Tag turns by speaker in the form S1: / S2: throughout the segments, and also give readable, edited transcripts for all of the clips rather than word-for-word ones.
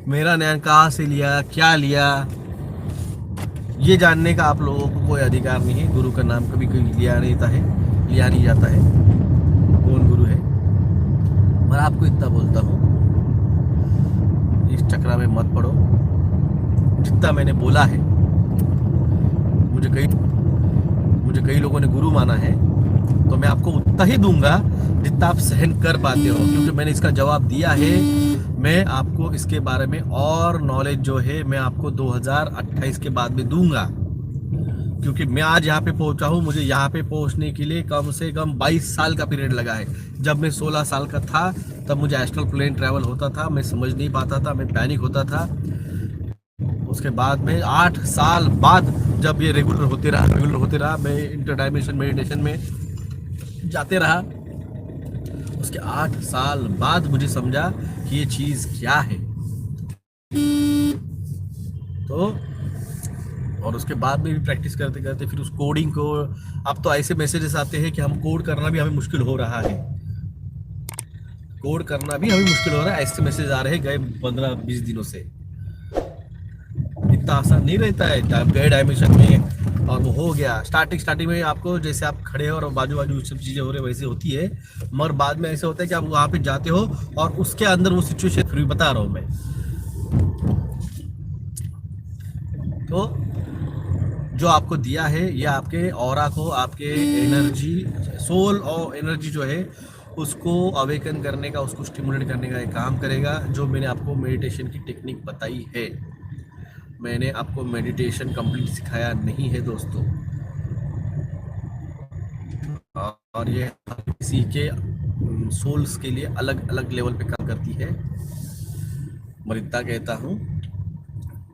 S1: मेरा ज्ञान कहाँ से लिया, क्या लिया, ये जानने का आप लोगों को कोई अधिकार नहीं है। गुरु का नाम कभी कोई लिया नहीं जाता है कौन गुरु है। मैं आपको इतना बोलता हूँ, इस चक्रा में मत पड़ो। जितना मैंने बोला है, मुझे कई लोगों ने गुरु माना है, तो मैं आपको उतना ही दूंगा जितना आप सहन कर पाते हो, क्योंकि मैंने इसका जवाब दिया है। मैं आपको इसके बारे में और नॉलेज जो है मैं आपको 2028 के बाद में दूंगा, क्योंकि मैं आज यहाँ पे पहुंचा हूँ। मुझे यहाँ पे पहुंचने के लिए कम से कम 22 साल का पीरियड लगा है। जब मैं 16 साल का था तब मुझे एस्ट्रल प्लेन ट्रैवल होता था, मैं समझ नहीं पाता था, मैं पैनिक होता था। उसके बाद में 8 साल बाद जब ये रेगुलर होते रहा, मैं इंटर डायमेंशन मेडिटेशन में जाते रहा। उसके 8 साल बाद मुझे समझा कि ये चीज़ क्या है। तो और उसके बाद में भी प्रैक्टिस करते करते फिर उस कोडिंग को, अब तो ऐसे मैसेजेस आते हैं कि हम कोड करना भी हमें मुश्किल हो रहा है, ऐसे मैसेज आ रहे हैं गए 15-20 दिनों से। इतना आसान नहीं रहता है। आप गए डायमेंशन में और वो हो गया। स्टार्टिंग में आपको जैसे आप खड़े हो और बाजू सब चीज़ें हो रही है वैसे होती है, मगर बाद में ऐसे होता है कि आप वहाँ पे जाते हो और उसके अंदर वो सिचुएशन फिर बता रहा हूँ मैं। तो जो आपको दिया है ये आपके ऑरा को, आपके एनर्जी, सोल और एनर्जी जो है उसको अवेकन करने का, उसको स्टिमुलेट करने का एक काम करेगा। जो मैंने आपको मेडिटेशन की टेक्निक बताई है, मैंने आपको मेडिटेशन कंप्लीट सिखाया नहीं है दोस्तों। और ये किसी के सोल्स के लिए अलग अलग लेवल पे काम करती है। मैं इतना कहता हूँ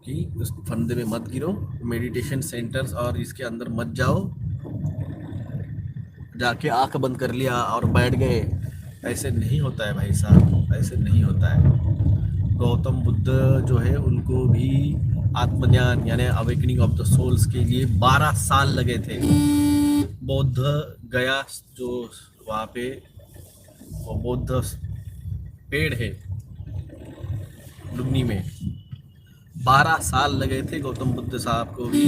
S1: कि उस फंदे में मत गिरो, मेडिटेशन सेंटर्स और इसके अंदर मत जाओ, जाके आंख बंद कर लिया और बैठ गए। ऐसे नहीं होता है भाई साहब, ऐसे नहीं होता है। गौतम बुद्ध जो है उनको भी आत्मज्ञान यानी अवेकनिंग ऑफ द सोल्स के लिए 12 साल लगे थे। बौद्ध गया जो वहाँ पे वो बौद्ध पेड़ है लुम्नी में, 12 साल लगे थे गौतम बुद्ध साहब को भी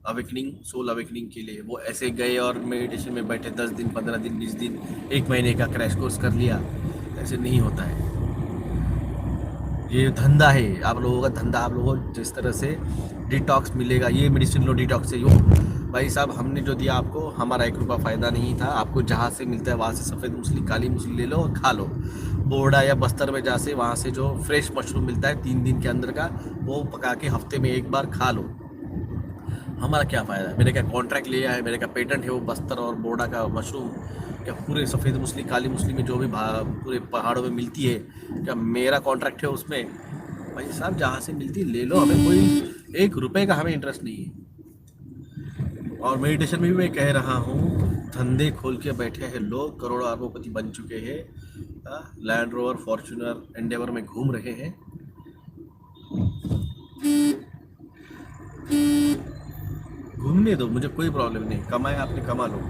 S1: अवेकनिंग, सोल अवेकनिंग के लिए। वो ऐसे गए और मेडिटेशन में बैठे 10 दिन, 15 दिन, 20 दिन, 1 महीने का क्रैश कोर्स कर लिया। ऐसे नहीं होता है। ये धंधा है, आप लोगों का धंधा। आप लोगों को जिस तरह से डिटॉक्स मिलेगा, ये मेडिसिन लो डिटॉक्स से यो भाई साहब, हमने जो दिया आपको, हमारा 1 रुपया फ़ायदा नहीं था। आपको जहाँ से मिलता है वहाँ से सफ़ेद मूसली, काली मूसली ले लो और खा लो। बोर्डा या बस्तर में जहाँ से वहाँ से जो फ्रेश मशरूम मिलता है 3 दिन के अंदर का, वो पका के हफ्ते में 1 बार खा लो। हमारा क्या फ़ायदा? मेरे क्या कॉन्ट्रैक्ट लिया है, मेरे क्या पेटेंट है वो बस्तर और बोर्डा का मशरूम, क्या पूरे सफ़ेद मूसली, काली मूसली में जो भी पूरे पहाड़ों में मिलती है, क्या मेरा कॉन्ट्रैक्ट है उसमें? भाई साहब जहाँ से मिलती ले लो, हमें कोई 1 रुपये का हमें इंटरेस्ट नहीं है। और मेडिटेशन में भी मैं कह रहा हूँ, धंधे खोल के बैठे हैं लोग, करोड़ों अरबोपति बन चुके हैं, लैंड रोवर, फॉर्च्यूनर, एंडेवर में घूम रहे हैं। घूमने दो, मुझे कोई प्रॉब्लम नहीं, कमाए आपने कमा लो।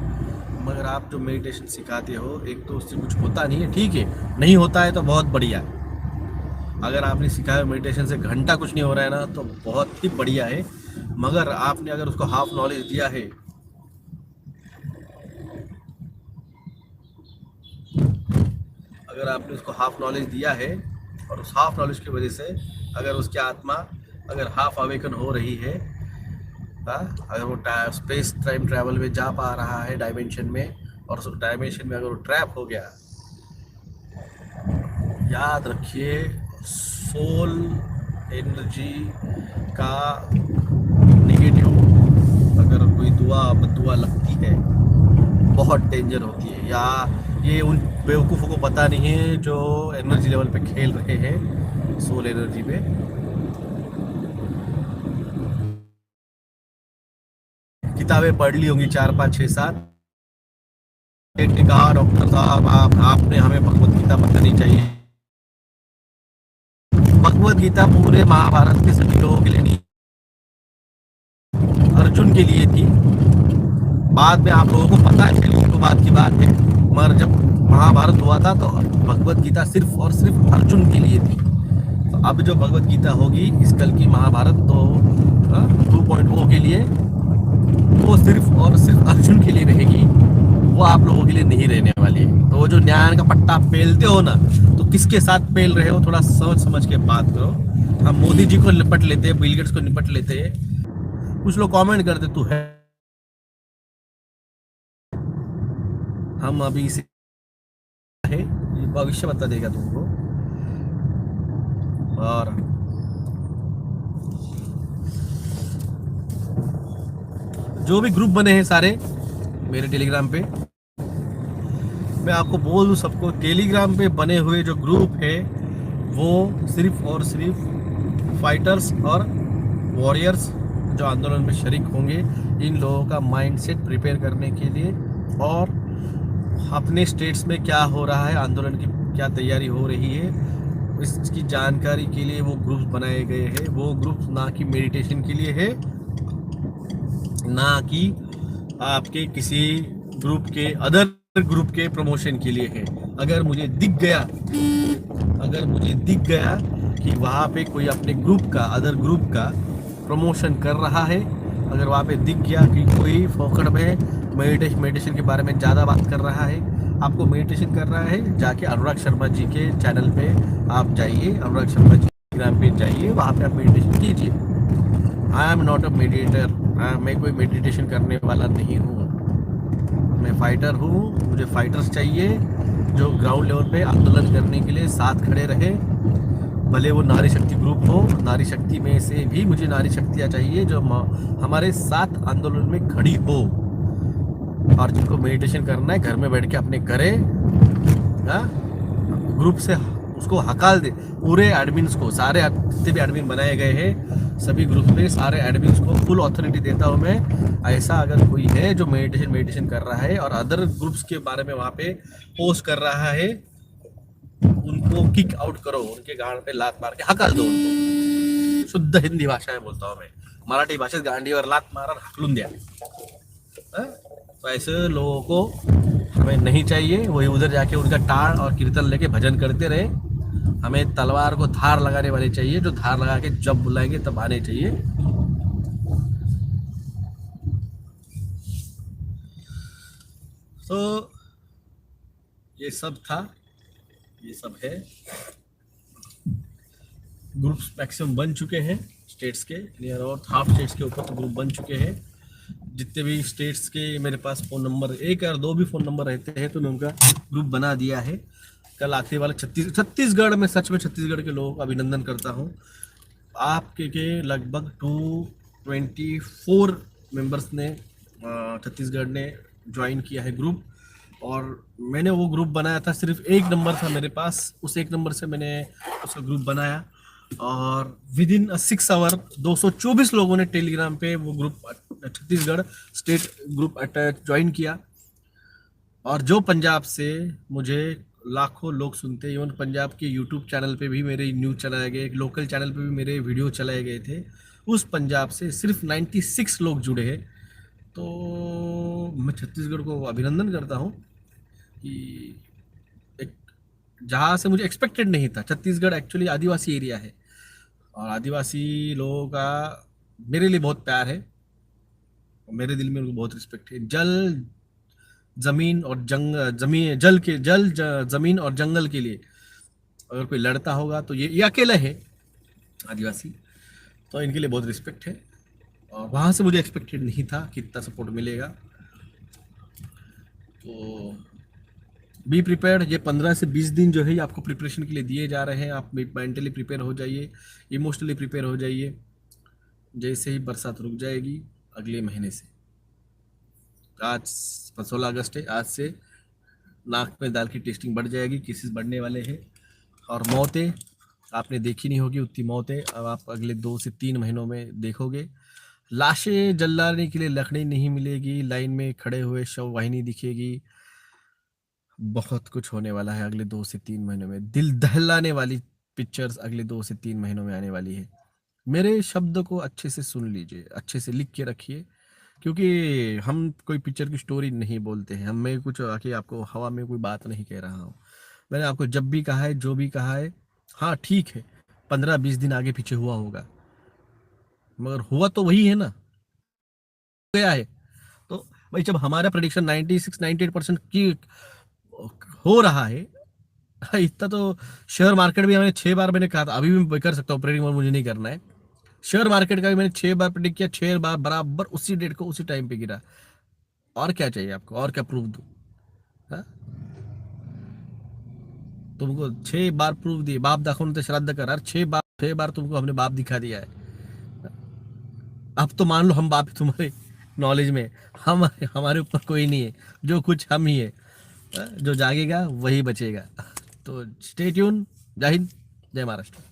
S1: मगर आप जो मेडिटेशन सिखाते हो, एक तो उससे कुछ होता नहीं है, ठीक है, नहीं होता है तो बहुत बढ़िया। अगर आपने सिखाया मेडिटेशन से घंटा कुछ नहीं हो रहा है ना, तो बहुत ही बढ़िया है। मगर आपने अगर उसको हाफ नॉलेज दिया है, अगर आपने उसको हाफ नॉलेज दिया है और उस हाफ नॉलेज की वजह से अगर उसकी आत्मा अगर हाफ अवेकन हो रही है, अगर वो स्पेस टाइम ट्रैवल में जा पा रहा है डायमेंशन में, और उस डायमेंशन में अगर वो ट्रैप हो गया, याद रखिए सोल एनर्जी का नेगेटिव अगर कोई दुआ लगती है, बहुत डेंजर होती है। या ये उन बेवकूफ़ों को पता नहीं है जो एनर्जी लेवल पे खेल रहे हैं, सोल एनर्जी पे। किताबें पढ़ ली होंगी 4, 5, 6, 7। एक ने कहा डॉक्टर साहब आपने हमें भगवत गीता पढ़नी चाहिए। भगवत गीता पूरे महाभारत के सभी लोगों के लिए नहीं, अर्जुन के लिए थी। बाद में आप लोगों को पता है, तो बात की बात है, मगर जब महाभारत हुआ था तो भगवत गीता सिर्फ और सिर्फ अर्जुन के लिए थी। तो अब जो भगवत गीता होगी इस कल की महाभारत तो 2.0 के लिए, वो सिर्फ और सिर्फ अर्जुन के लिए रहेगी, वो आप लोगों के लिए नहीं रहने वाली है। तो वो जो न्याय का पट्टा पेलते हो ना, तो किसके साथ पेल रहे हो, थोड़ा सोच समझ के बात करो। हम मोदी जी को निपट लेते हैं, बिल गेट्स को निपट लेते हैं, कुछ लोग कमेंट करते तू है, हम अभी से है, ये भविष्य बता देगा तुमको। और जो भी ग्रुप बने हैं सारे मेरे टेलीग्राम पे, मैं आपको बोल दूं सबको, टेलीग्राम पे बने हुए जो ग्रुप है वो सिर्फ और सिर्फ फाइटर्स और वॉरियर्स जो आंदोलन में शरीक होंगे, इन लोगों का माइंडसेट प्रिपेयर करने के लिए, और अपने स्टेट्स में क्या हो रहा है, आंदोलन की क्या तैयारी हो रही है, इसकी जानकारी के लिए वो ग्रुप्स बनाए गए हैं। वो ग्रुप्स ना कि मेडिटेशन के लिए है, ना कि आपके किसी ग्रुप के अदर ग्रुप के प्रमोशन के लिए है। अगर मुझे दिख गया कि वहाँ पे कोई अपने ग्रुप का, अदर ग्रुप का प्रमोशन कर रहा है, अगर वहाँ पे दिख गया कि कोई फोकट में मेडिटेशन के बारे में ज़्यादा बात कर रहा है, आपको मेडिटेशन कर रहा है, जाके अनुराग शर्मा जी के चैनल पे आप जाइए, अनुराग शर्मा जी इंस्टाग्राम पे जाइए, वहाँ पे आप मेडिटेशन कीजिए। I am not a meditator, मैं कोई मेडिटेशन करने वाला नहीं हूँ, मैं फाइटर हूँ। मुझे फाइटर्स चाहिए जो ग्राउंड लेवल पे आंदोलन करने के लिए साथ खड़े रहे, भले वो नारी शक्ति ग्रुप हो, नारी शक्ति में से भी मुझे नारी शक्तियाँ चाहिए जो हमारे साथ आंदोलन में खड़ी हो, और जिनको मेडिटेशन करना है घर में बैठ के अपने करे, ग्रुप से उसको हकाल दे। पूरे एडमिन्स को, सारे जितने भी एडमिन बनाए गए हैं सभी ग्रुप में, सारे एडमिन्स को फुल अथॉरिटी देता हूँ मैं। ऐसा अगर कोई है जो मेडिटेशन कर रहा है और अदर ग्रुप्स के बारे में वहाँ पे पोस्ट कर रहा है, उनको किक आउट करो, उनके गांड पे लात मार के हकाल दो उनको। शुद्ध हिंदी भाषा में बोलता हूँ मैं, मराठी भाषेत गांडीवर लात मारा हकलून द्या। तो ऐसे लोगों को हमें नहीं चाहिए, वही उधर जाके उनका टाड़ और कीर्तन लेके भजन करते रहे। हमें तलवार को धार लगाने वाले चाहिए, जो धार लगा के जब बुलाएंगे तब आने चाहिए। तो ये सब था, ये सब है। ग्रुप्स मैक्सिमम बन चुके हैं स्टेट्स के, नियर अबाउट हाफ स्टेट्स के ऊपर तो ग्रुप बन चुके हैं। जितने भी स्टेट्स के मेरे पास फ़ोन नंबर, एक या दो भी फ़ोन नंबर रहते हैं तो मैं उनका ग्रुप बना दिया है। कल आखिरी वाला छत्तीसगढ़ में, सच में छत्तीसगढ़ के लोगों का अभिनंदन करता हूँ। आपके लगभग 224 मेंबर्स ने छत्तीसगढ़ ने ज्वाइन किया है ग्रुप, और मैंने वो ग्रुप बनाया था, सिर्फ एक नंबर था मेरे पास, उस एक नंबर से मैंने उसका ग्रुप बनाया, और विद इन 6 आवर 224 लोगों ने टेलीग्राम पे वो group Chhattisgarh state group attach join किया। और जो पंजाब से मुझे लाखों लोग सुनते हैं, इवन पंजाब के यूट्यूब चैनल पे भी मेरे न्यूज़ चलाए गए, एक लोकल चैनल पे भी मेरे वीडियो चलाए गए थे, उस पंजाब से सिर्फ 96 लोग जुड़े हैं। तो मैं छत्तीसगढ़ को अभिनंदन करता हूँ कि एक, जहाँ से मुझे एक्सपेक्टेड नहीं था। छत्तीसगढ़ एक्चुअली आदिवासी एरिया है, और आदिवासी लोगों का मेरे लिए बहुत प्यार है, मेरे दिल में उनको बहुत रिस्पेक्ट है। जमीन और जमीन जल के जमीन और जंगल के लिए अगर कोई लड़ता होगा तो ये अकेला है आदिवासी, तो इनके लिए बहुत रिस्पेक्ट है। और वहाँ से मुझे एक्सपेक्टेड नहीं था कि इतना सपोर्ट मिलेगा। तो बी प्रिपेयर्ड, ये 15 से 20 दिन जो है आपको प्रिपरेशन के लिए दिए जा रहे हैं। आप मेंटली प्रिपेयर हो जाइए, इमोशनली प्रिपेयर हो जाइए। जैसे ही बरसात रुक जाएगी अगले महीने से, आज 16 अगस्त है, आज से नाक में दाल की टेस्टिंग बढ़ जाएगी, केसेस बढ़ने वाले हैं। और मौतें आपने देखी नहीं होगी उतनी मौतें अब आप अगले 2 से 3 महीनों में देखोगे। लाशें जलाने के लिए लकड़ी नहीं मिलेगी, लाइन में खड़े हुए शव वाहिनी दिखेगी। बहुत कुछ होने वाला है अगले 2 से 3 महीनों में, दिल दहलाने वाली पिक्चर्स अगले 2 से 3 महीनों में आने वाली है। मेरे शब्द को अच्छे से सुन लीजिए, अच्छे से लिख के रखिए, क्योंकि हम कोई पिक्चर की स्टोरी नहीं बोलते हैं। हम, मैं कुछ आके आपको हवा में कोई बात नहीं कह रहा हूँ। मैंने आपको जब भी कहा है, जो भी कहा है, हाँ ठीक है, 15-20 दिन आगे पीछे हुआ होगा, मगर हुआ तो वही है ना, गया है। तो भाई जब हमारा प्रेडिक्शन 96-98% की हो रहा है, इतना तो शेयर मार्केट भी मैंने 6 बार मैंने कहा था, अभी भी मैं कर सकता हूँ प्रेडिक्ट, मुझे नहीं करना है। शेयर मार्केट का भी मैंने 6 बार प्रेडिक्ट किया, 6 बार बराबर उसी डेट को उसी टाइम पे गिरा। और क्या चाहिए आपको, और क्या प्रूफ दूं? हाँ? तुमको 6 बार प्रूफ दिए, बाप दाखवून तो श्राद्ध कर, 6 बार तुमको हमने बाप दिखा दिया है। अब तो मान लो हम बाप तुम्हारे नॉलेज में, हम हमारे ऊपर कोई नहीं है, जो कुछ हम ही है। जो जागेगा वही बचेगा। तो स्टे ट्यून। जय हिंद, जय महाराष्ट्र।